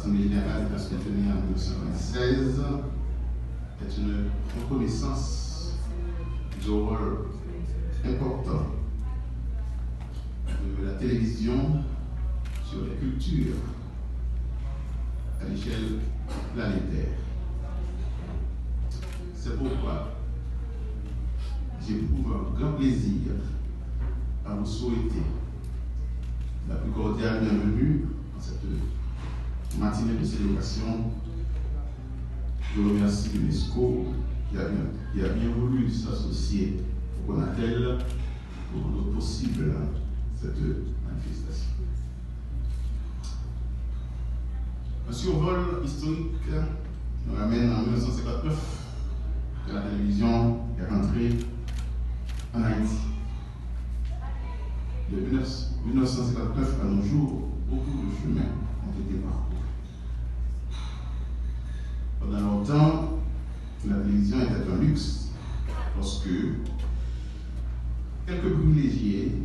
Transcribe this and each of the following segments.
l'Assemblée générale qui a été tenue en 1996 est une reconnaissance du rôle important de la télévision sur les cultures à l'échelle planétaire. C'est pourquoi j'éprouve un grand plaisir à vous souhaiter la plus cordiale bienvenue dans cette matinée de célébration. Je remercie l'UNESCO qui a bien voulu s'associer au CONATEL pour rendre possible cette manifestation. Un survol historique nous ramène en 1959 que la télévision est rentrée en Haïti. De 1959 à nos jours, beaucoup de chemins ont été parcourus. Pendant longtemps, la télévision était un luxe lorsque quelques privilégiés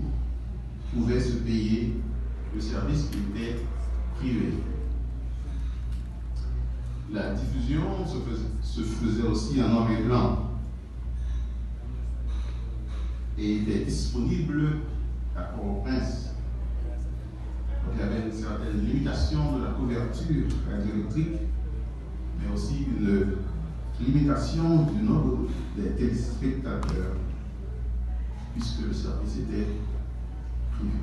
pouvaient se payer le service qui était privé. La diffusion se faisait aussi en noir et blanc et était disponible à Port-au-Prince. Donc il y avait une certaine limitation de la couverture radioélectrique, mais aussi une limitation du nombre des téléspectateurs, puisque le service était privé.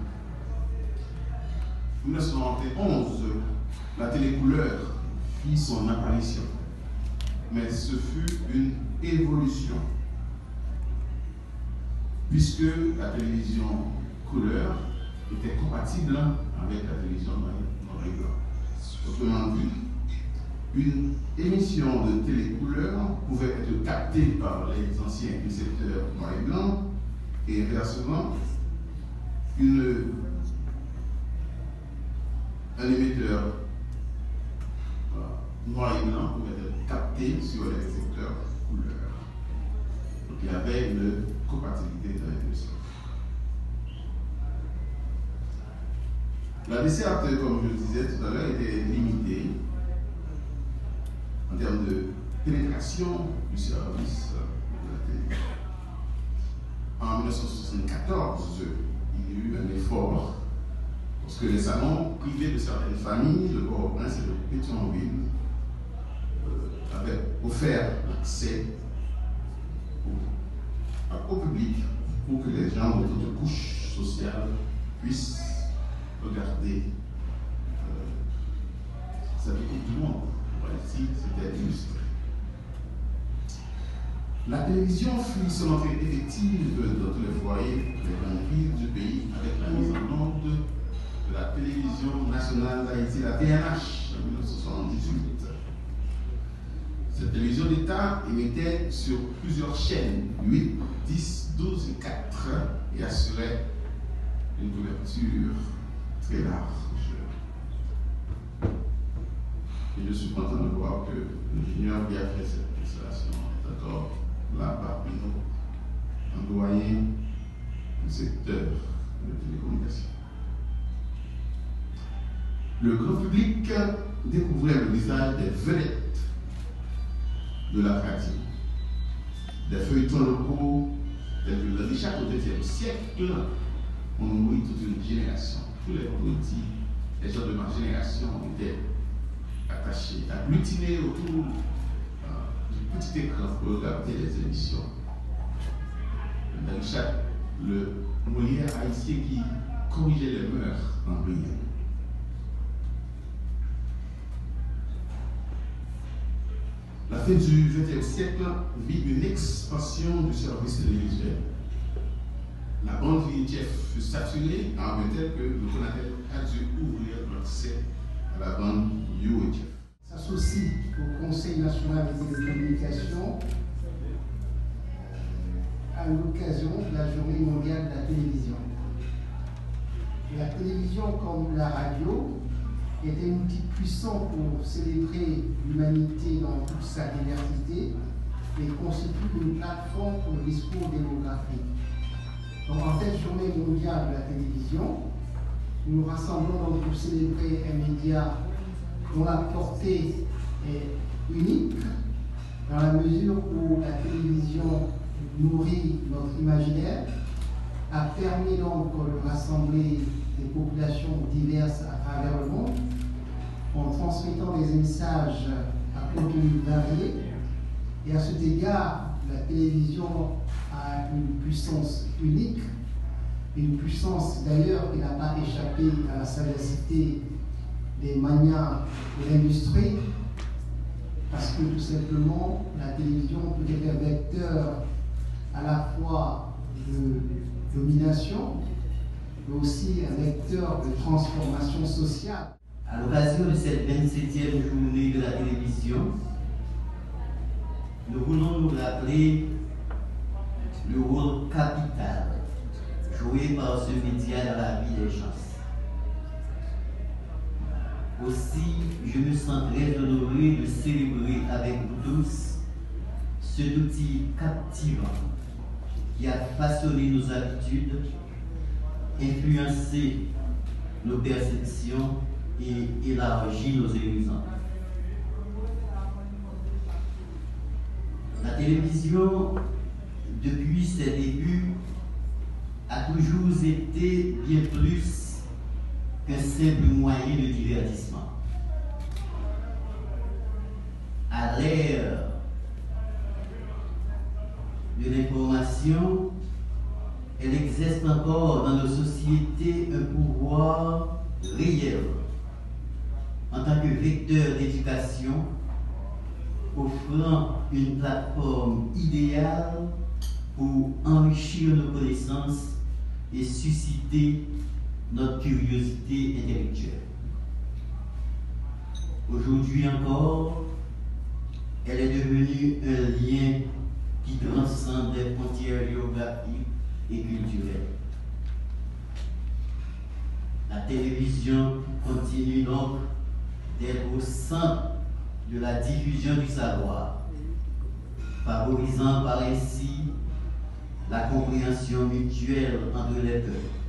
En 1991, la télécouleur fit son apparition, mais ce fut une évolution, puisque la télévision couleur était compatible avec la télévision noir et blanc. Autrement dit, une émission de télécouleur pouvait être captée par les anciens récepteurs noir et blanc, et inversement, un émetteur noir et blanc pouvait être capté sur les récepteurs couleur. Donc il y avait une compatibilité dans les deux sens. La desserte, comme je le disais tout à l'heure, était limitée en termes de pénétration du service de la télévision. En 1974, il y eut un effort parce que les salons privés de certaines familles de Port-au-Prince et de Pétionville avaient offert l'accès au public pour que les gens de toutes couches sociales puissent regarder cette Coupe du Monde. Ici, c'était illustré. La télévision fit son entrée effective dans tous les foyers, les grandes villes du pays, avec la mise en onde de la télévision nationale d'Haïti, la TNH, en 1978. Cette télévision d'État émettait sur plusieurs chaînes, 8, 10, 12 et 4, et assurait une couverture très large. Et je suis content de voir que l'ingénieur qui a fait cette installation est encore là parmi nous, un doyen du secteur de télécommunications. Le grand public découvrait le visage des vedettes de la radio, des feuilletons locaux tels que le Richard au XXe siècle ont nourri toute une génération. Tous les vendredis, les gens de ma génération étaient attachés, agglutinés autour du petit écran pour regarder les émissions. Le Richard, le Molière haïtien qui corrigeait les mœurs en brillant. La fin du XXe siècle vit une expansion du service télévisuel. La bande VHF fut saturée en un tel que le CONATEL a dû ouvrir l'accès à la bande UHF. S'associe au Conseil national des télécommunications à l'occasion de la Journée mondiale de la télévision. La télévision, comme la radio, est un outil puissant pour célébrer l'humanité dans toute sa diversité et constitue une plateforme pour le discours démographique. Donc, en cette journée mondiale de la télévision, nous nous rassemblons donc pour célébrer un média dont la portée est unique, dans la mesure où la télévision nourrit notre imaginaire, a permis donc de rassembler des populations diverses à travers le monde, en transmettant des messages à contenu varié. Et à cet égard, la télévision a une puissance unique, une puissance d'ailleurs qui n'a pas échappé à la sagacité des magnats de l'industrie, parce que tout simplement, la télévision peut être un vecteur à la fois de domination, mais aussi un vecteur de transformation sociale. À l'occasion de cette 27e journée de la télévision, nous voulons nous rappeler le rôle capital joué par ce média dans la vie des gens. Aussi, je me sens très honoré de célébrer avec vous tous cet outil captivant qui a façonné nos habitudes, influencé nos perceptions et élargi nos horizons. La télévision, depuis ses débuts, a toujours été bien plus qu'un simple moyen de divertissement. À l'ère de l'information, elle exerce encore dans nos sociétés un pouvoir réel en tant que vecteur d'éducation, offrant une plateforme idéale pour enrichir nos connaissances et susciter notre curiosité intellectuelle. Aujourd'hui encore, elle est devenue un lien qui transcende les frontières géographiques et culturelles. La télévision continue donc d'être au centre de la diffusion du savoir, favorisant par ainsi la compréhension mutuelle entre les peuples.